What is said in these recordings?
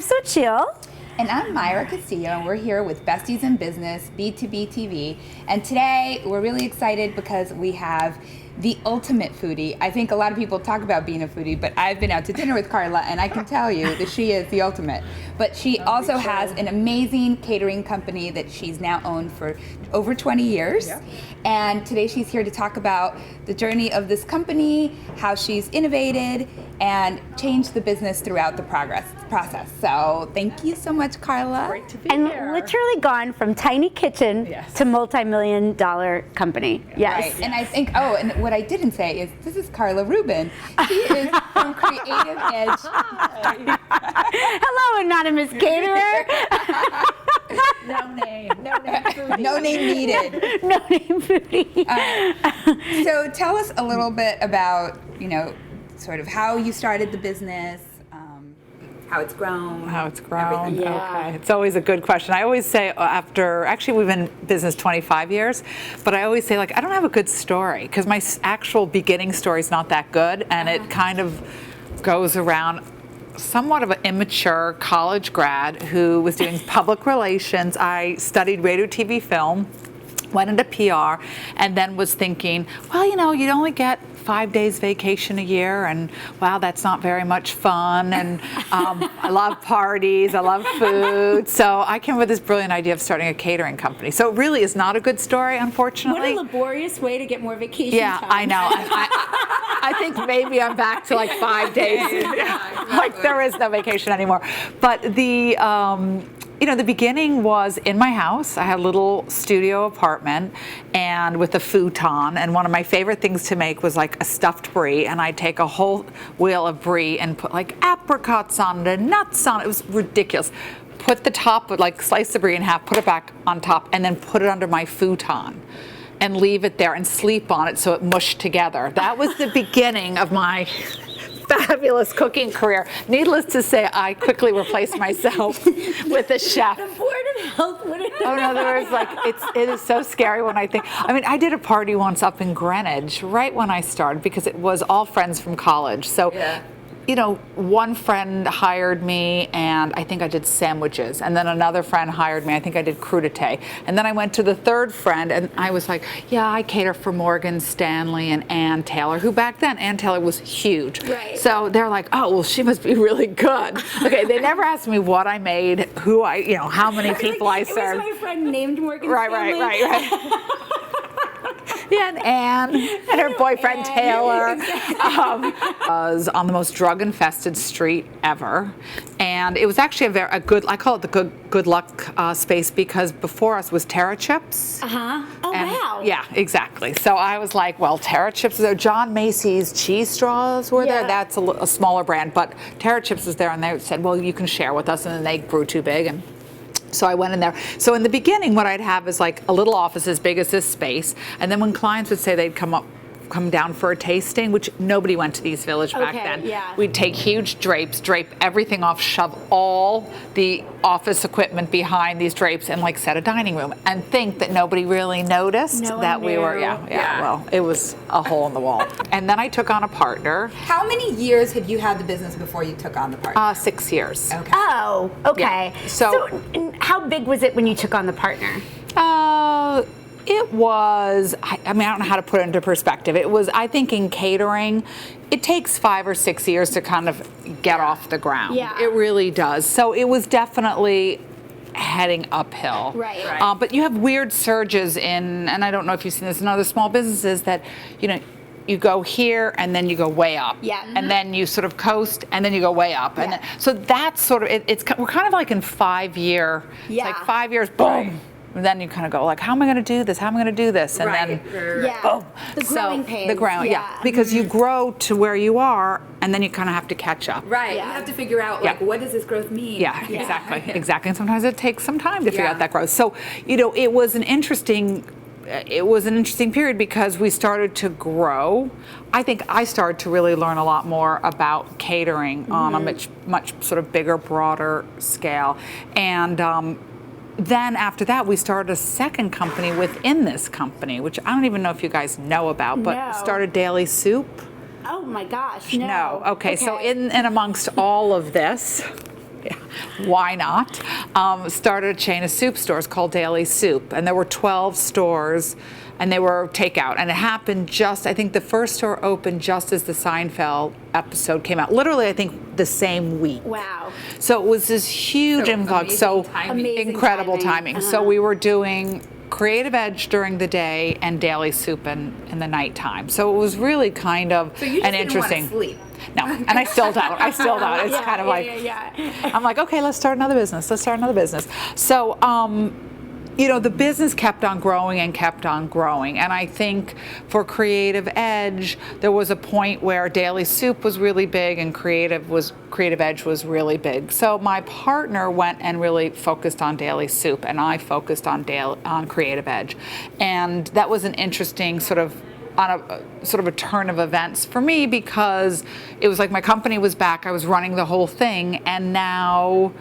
Suchil. And I'm Myra Castillo, and we're here with Besties in Business, B2B TV. And today, we're really excited because we have the ultimate foodie. I think a lot of people talk about being a foodie, but I've been out to dinner with Carla, and I can tell you that she is the ultimate. But she also has an amazing catering company that she's now owned for over 20 years. Yeah. And today she's here to talk about the journey of this company, how she's innovated, and changed the business throughout the process. So thank you so much, Carla. Great to be And here. literally gone from tiny kitchen to multi-million-dollar company. Yes. Right. And I think, and what I didn't say is this is Carla Ruben. She is from Creative Edge. Hello, anonymous caterer. No name foodie. No name needed. No name foodie. So tell us a little bit about, sort of how you started the business, how it's grown. Everything. Yeah. Okay. It's always a good question. I always say actually we've been in business 25 years, but I always say I don't have a good story because my actual beginning story is not that good, and it kind of goes around somewhat of an immature college grad who was doing public relations. I studied radio, TV, film, went into PR, and then was thinking, well, you'd only get 5 days vacation a year, and wow, that's not very much fun, and I love parties, I love food, so I came up with this brilliant idea of starting a catering company. So it really is not a good story, unfortunately. What a laborious way to get more vacation time. I know. I think maybe I'm back to 5 days. There is no vacation anymore. But the beginning was in my house. I had a little studio apartment and with a futon, and one of my favorite things to make was a stuffed brie, and I'd take a whole wheel of brie and put apricots on it and nuts on it. It was ridiculous. Put the top, slice the brie in half, put it back on top, and then put it under my futon and leave it there and sleep on it so it mushed together. That was the beginning of my fabulous cooking career. Needless to say, I quickly replaced myself with a chef. The Board of Health would have. Oh no, there was it is so scary when I think. I did a party once up in Greenwich right when I started because it was all friends from college. So. Yeah. One friend hired me, and I think I did sandwiches. And then another friend hired me. I think I did crudité. And then I went to the third friend, and I was like, yeah, I cater for Morgan Stanley and Ann Taylor, who back then, Ann Taylor was huge. Right. So they're like, oh, well, she must be really good. Okay, they never asked me what I made, how many people I served. It was my friend named Morgan Stanley. Right. Yeah, and Anne and her boyfriend Taylor was on the most drug-infested street ever, and it was actually a good. I call it the good luck space because before us was Terra Chips. Oh wow. Yeah, exactly. So I was like, well, Terra Chips is there. John Macy's cheese straws were there. That's a smaller brand, but Terra Chips was there, and they said, well, you can share with us, and then they grew too big and. So I went in there. So in the beginning, what I'd have is a little office as big as this space. And then when clients would say they'd come down for a tasting, which nobody went to the East Village back then. Yeah. We'd take huge drapes, drape everything off, shove all the office equipment behind these drapes, and set a dining room, and think that nobody really noticed that we were. Well, it was a hole in the wall. And then I took on a partner. How many years had you had the business before you took on the partner? 6 years. Okay. Oh, okay. Yeah. So how big was it when you took on the partner? It was, I don't know how to put it into perspective. It was, I think in catering, it takes 5 or 6 years to kind of get off the ground. Yeah. It really does. So it was definitely heading uphill. Right. But you have weird surges and I don't know if you've seen this in other small businesses that, you go here and then you go way up. Yeah. And then you sort of coast and then you go way up. And then, so that's sort of, we're kind of in 5 year, it's 5 years, boom. And then you kind of go how am I going to do this? How am I going to do this? And then, boom. The growing pains. The ground, because you grow to where you are, and then you kind of have to catch up. Right. Yeah. You have to figure out what does this growth mean? Yeah, exactly. And sometimes it takes some time to figure out that growth. So, it was an interesting period because we started to grow. I think I started to really learn a lot more about catering on a much sort of bigger, broader scale. And then after that, we started a second company within this company, which I don't even know if you guys know about, but started Daily Soup. Oh my gosh, no. No, okay. So in and amongst all of this, Why not? Started a chain of soup stores called Daily Soup, and there were 12 stores, and they were takeout. And it happened just, I think the first store opened just as the Seinfeld episode came out. Literally, I think the same week. Wow. So it was this huge influx. So Amazing incredible timing. timing. So we were doing Creative Edge during the day and Daily Soup in the nighttime. So it was really kind of So you just an didn't interesting. want to sleep. No, and I still don't. It's kind of like, I'm like, okay, let's start another business. So, the business kept on growing and kept on growing. And I think for Creative Edge, there was a point where Daily Soup was really big and Creative Edge was really big. So my partner went and really focused on Daily Soup, and I focused on Creative Edge. And that was an interesting sort of a turn of events for me, because it was like my company was back, I was running the whole thing, and now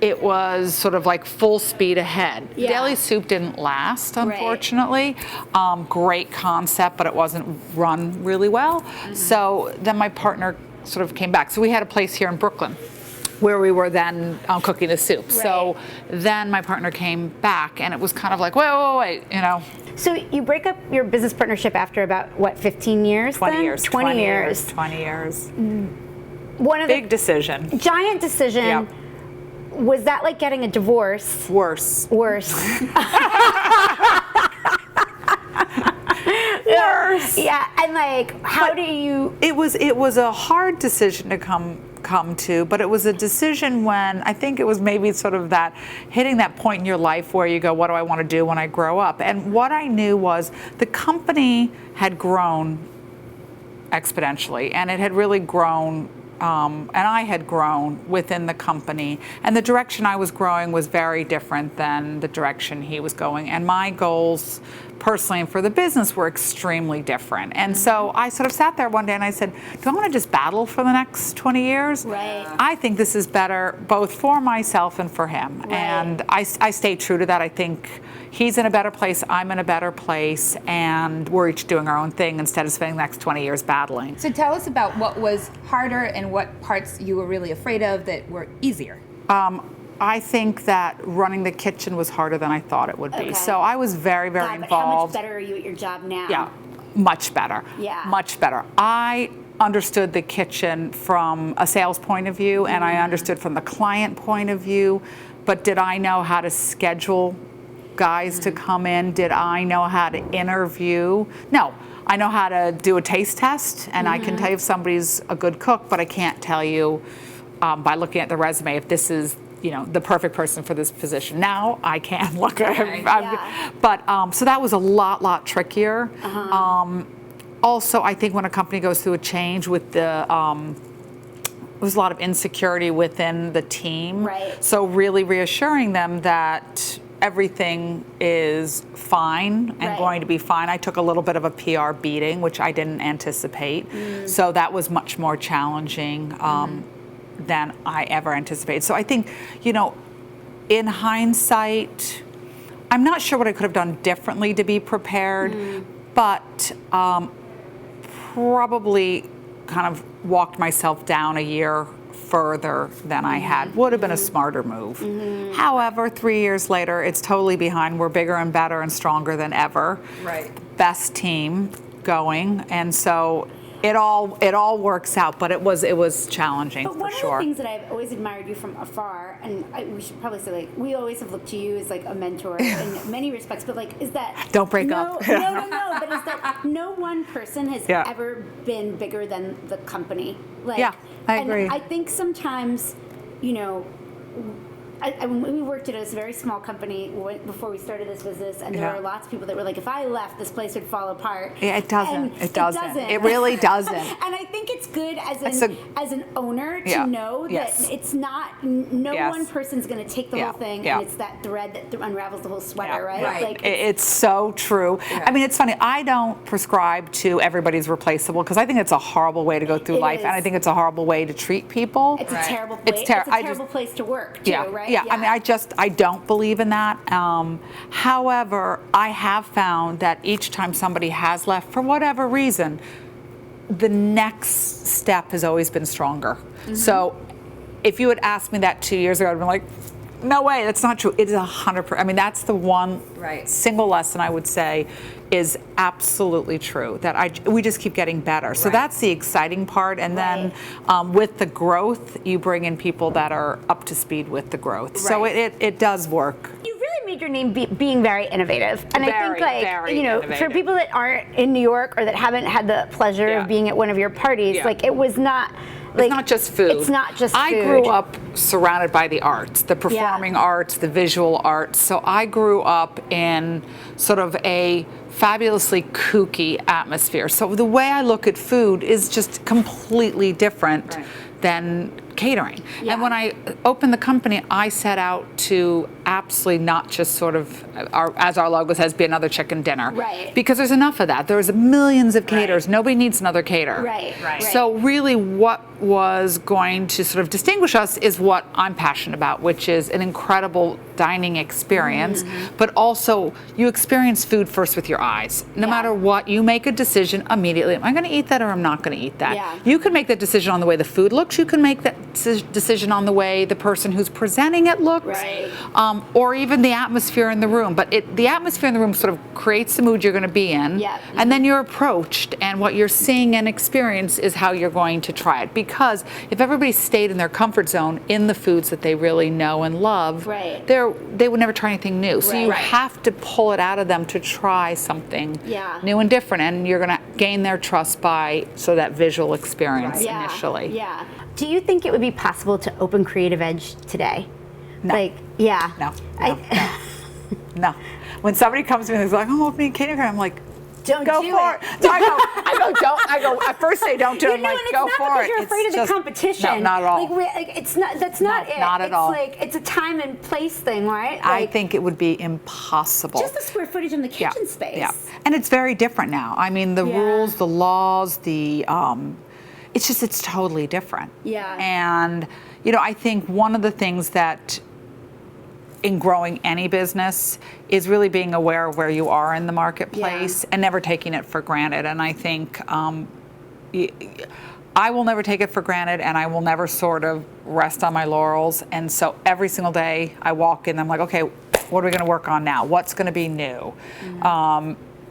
it was sort of like full speed ahead. Yeah. Daily Soup didn't last, unfortunately. Great concept, but it wasn't run really well. So then my partner sort of came back. So we had a place here in Brooklyn where we were then cooking the soup. Right. So then my partner came back, and it was kind of like, wait, So you break up your business partnership after about, what, 15 years 20 then? years. 20 years. 20 years. One of Big the decision. giant decision. Yep. Was that like getting a divorce? Worse. Worse. Worse. Yeah, and like, how do you? It was a hard decision to come to, but it was a decision when I think it was maybe sort of that hitting that point in your life where you go, what do I want to do when I grow up? And what I knew was the company had grown exponentially, and it had really grown, and I had grown within the company, and the direction I was growing was very different than the direction he was going, and my goals personally and for the business were extremely different. And so I sort of sat there one day and I said, do I want to just battle for the next 20 years? Right. I think this is better both for myself and for him. Right. And I stayed true to that. I think he's in a better place, I'm in a better place, and we're each doing our own thing instead of spending the next 20 years battling. So tell us about what was harder and what parts you were really afraid of that were easier. I think that running the kitchen was harder than I thought it would be. Okay. So I was very, very God, but how much involved. better are you at your job now? Yeah, much better. Yeah. Much better. I understood the kitchen from a sales point of view, and I understood from the client point of view, but did I know how to schedule guys to come in? Did I know how to interview? No. I know how to do a taste test, and I can tell you if somebody's a good cook, but I can't tell you by looking at the resume if this is the perfect person for this position. Now I can look at him. Yeah. But so that was a lot trickier. Also, I think when a company goes through a change with the, there was a lot of insecurity within the team. Right. So really reassuring them that everything is fine and Right. going to be fine. I took a little bit of a PR beating, which I didn't anticipate. So that was much more challenging than I ever anticipated. So I think, in hindsight, I'm not sure what I could have done differently to be prepared, but probably kind of walked myself down a year further than I had. Would have been a smarter move. However, 3 years later, it's totally behind. We're bigger and better and stronger than ever. Right. Best team going, and so it all works out. But it was challenging But for one sure. of the things that I've always admired you from afar, and we should probably say, like, we always have looked to you as like a mentor in many respects, but like, is that Don't break no, up. No, but is that no one person has Yeah. ever been bigger than the company? Like, Yeah, I and agree. I think sometimes, we worked at a very small company before we started this business, and there Yeah. were lots of people that were like, if I left, this place would fall apart. Yeah, it doesn't. And It doesn't. It really doesn't. And I think it's good as It's an owner to Yeah. know Yes. that it's not, no Yes. one person's going to take the Yeah. whole thing, Yeah. and it's that thread that unravels the whole sweater, right? Right. Like, It's so true. I mean, it's funny. I don't prescribe to everybody's replaceable because I think it's a horrible way to go through It life, is. and I think it's a horrible way to treat people. it's a Right. terrible place. It's It's, ter- a I terrible just- place to work, too, Yeah, right? yeah. I mean, I don't believe in that. However, I have found that each time somebody has left for whatever reason, the next step has always been stronger. So if you had asked me that 2 years ago, I'd been like, no way, that's not true. It is 100%. I mean, that's the one single lesson I would say is absolutely true, that we just keep getting better. So that's the exciting part. And then with the growth, you bring in people that are up to speed with the growth. So it does work. You really made your name being very innovative. And I think, like, very you know, innovative. for people that aren't in New York or that haven't had the pleasure of being at one of your parties, like, it was not... Like, it's not just food. It's not just food. I grew up surrounded by the arts, the performing arts, the visual arts. So I grew up in sort of a fabulously kooky atmosphere. So the way I look at food is just completely different than catering. And when I opened the company, I set out to absolutely not just sort of, as our logo says, be another chicken dinner. Because there's enough of that. There's millions of caterers. Nobody needs another caterer. So really what was going to sort of distinguish us is what I'm passionate about, which is an incredible dining experience, but also you experience food first with your eyes. No matter what, you make a decision immediately. Am I going to eat that or I'm not going to eat that? You can make that decision on the way the food looks. You can make that decision on the way the person who's presenting it looks, or even the atmosphere in the room. But the atmosphere in the room sort of creates the mood you're going to be in, and then you're approached, and what you're seeing and experience is how you're going to try it. Because if everybody stayed in their comfort zone in the foods that they really know and love, they would never try anything new. So you have to pull it out of them to try something new and different, and you're going to gain their trust by that visual experience initially. Do you think it would be possible to open Creative Edge today? No. Like, No. No. When somebody comes to me and is like, I'm opening a catering, I'm like, don't go do for it. it. So I go, at first they don't do it. I'm like, go for it. You're afraid of the competition. No, not at all. It's not, that's not it. Not at all. It's like, it's a time and place thing, right? Like, I think it would be impossible. just the square footage in the kitchen space. Yeah. And it's very different now. I mean, the rules, the laws, it's totally different. And, you know, I think one of the things that in growing any business is really being aware of where you are in the marketplace and never taking it for granted. And I think I will never take it for granted, and I will never sort of rest on my laurels. And so every single day I walk in, I'm like, okay, what are we going to work on now? What's going to be new?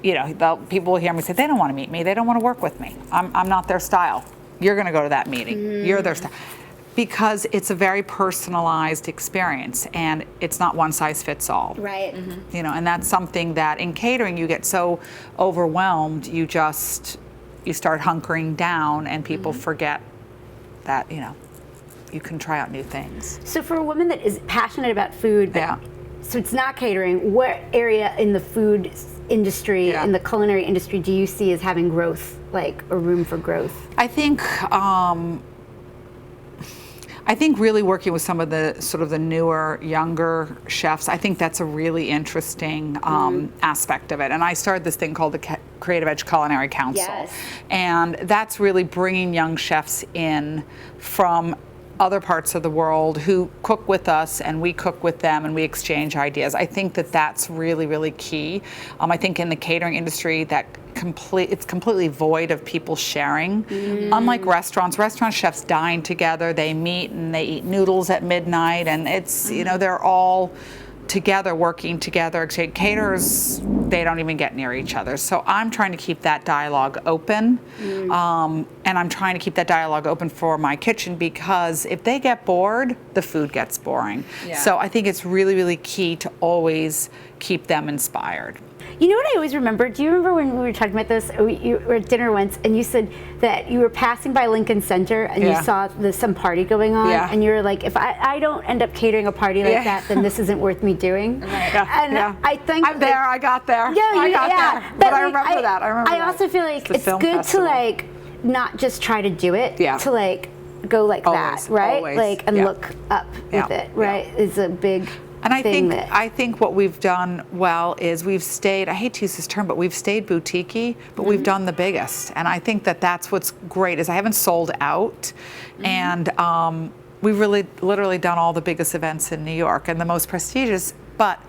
You know, people will hear me say, they don't want to meet me. They don't want to work with me. I'm not their style. You're going to go to that meeting. You're their style. Because it's a very personalized experience, and it's not one size fits all. You know, and that's something that in catering you get so overwhelmed, you start hunkering down, and people forget that, you know, you can try out new things. So for a woman that is passionate about food, so it's not catering, what area in the food industry, in the culinary industry, do you see as having growth, like a room for growth? I think really working with some of the sort of the newer, younger chefs, I think that's a really interesting aspect of it. And I started this thing called the Creative Edge Culinary Council. And that's really bringing young chefs in from other parts of the world who cook with us, and we cook with them, and we exchange ideas. I think that that's really, really key. I think in the catering industry that it's completely void of people sharing. Unlike restaurant chefs dine together, they meet and they eat noodles at midnight, and it's, you know, they're all together, working together. Caterers, they don't even get near each other. So I'm trying to keep that dialogue open, and I'm trying to keep that dialogue open for my kitchen, because if they get bored, the food gets boring. So I think it's really, really key to always keep them inspired. You know what I always remember? Do you remember when we were talking about this? You were at dinner once, and you said that you were passing by Lincoln Center, and you saw some party going on, and you were like, if I don't end up catering a party like that, then this isn't worth me doing. I think I'm there. I got there. I got there. But I remember that. I also feel like it's good to like not just try to do it. To like go like that, right? Like and look up with it, right? Is a big. And I think what we've done well is we've stayed, I hate to use this term, but we've stayed boutique-y, but we've done the biggest. And I think that that's what's great, is I haven't sold out. And we've really literally done all the biggest events in New York and the most prestigious, but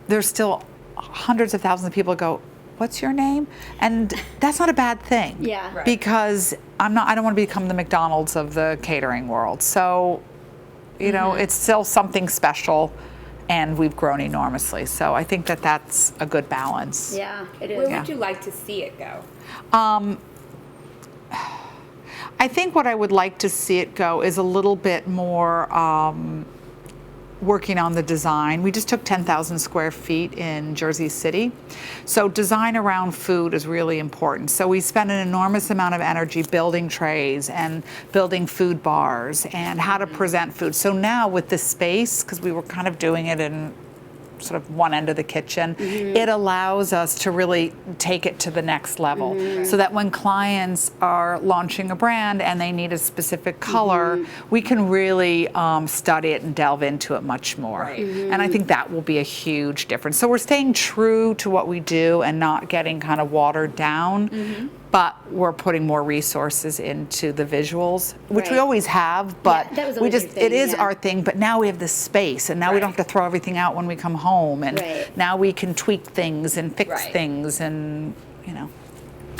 there's still hundreds of thousands of people who go, what's your name? And that's not a bad thing. Because I don't want to become the McDonald's of the catering world. So You know, it's still something special, and we've grown enormously. So I think that that's a good balance. Yeah, it is. Where would you like to see it go? I think what I would like to see it go is a little bit more working on the design. We just took 10,000 square feet in Jersey City. So design around food is really important. So we spend an enormous amount of energy building trays and building food bars and how to present food. So now with this space, because we were kind of doing it in sort of one end of the kitchen, it allows us to really take it to the next level, so that when clients are launching a brand and they need a specific color, we can really study it and delve into it much more. And I think that will be a huge difference. So we're staying true to what we do and not getting kind of watered down. But we're putting more resources into the visuals, which we always have, but that was we always just, your thing, it is our thing, but now we have the space, and now we don't have to throw everything out when we come home, and now we can tweak things and fix things, and, you know.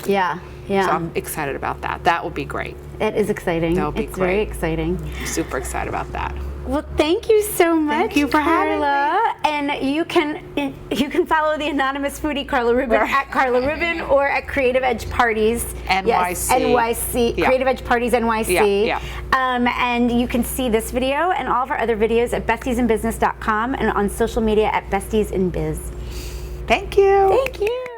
Yeah, yeah. So I'm excited about that. That will be great. It is exciting. That'll be it's great. very exciting. Super excited about that. Well, thank you so much, Thank you for having Carla. And you can follow the anonymous foodie Carla Ruben at Carla Ruben or at Creative Edge Parties. NYC. Yes, NYC. Yeah. Creative Edge Parties NYC. Yeah. And you can see this video and all of our other videos at bestiesinbusiness.com and on social media at bestiesinbiz. Thank you. Thank you.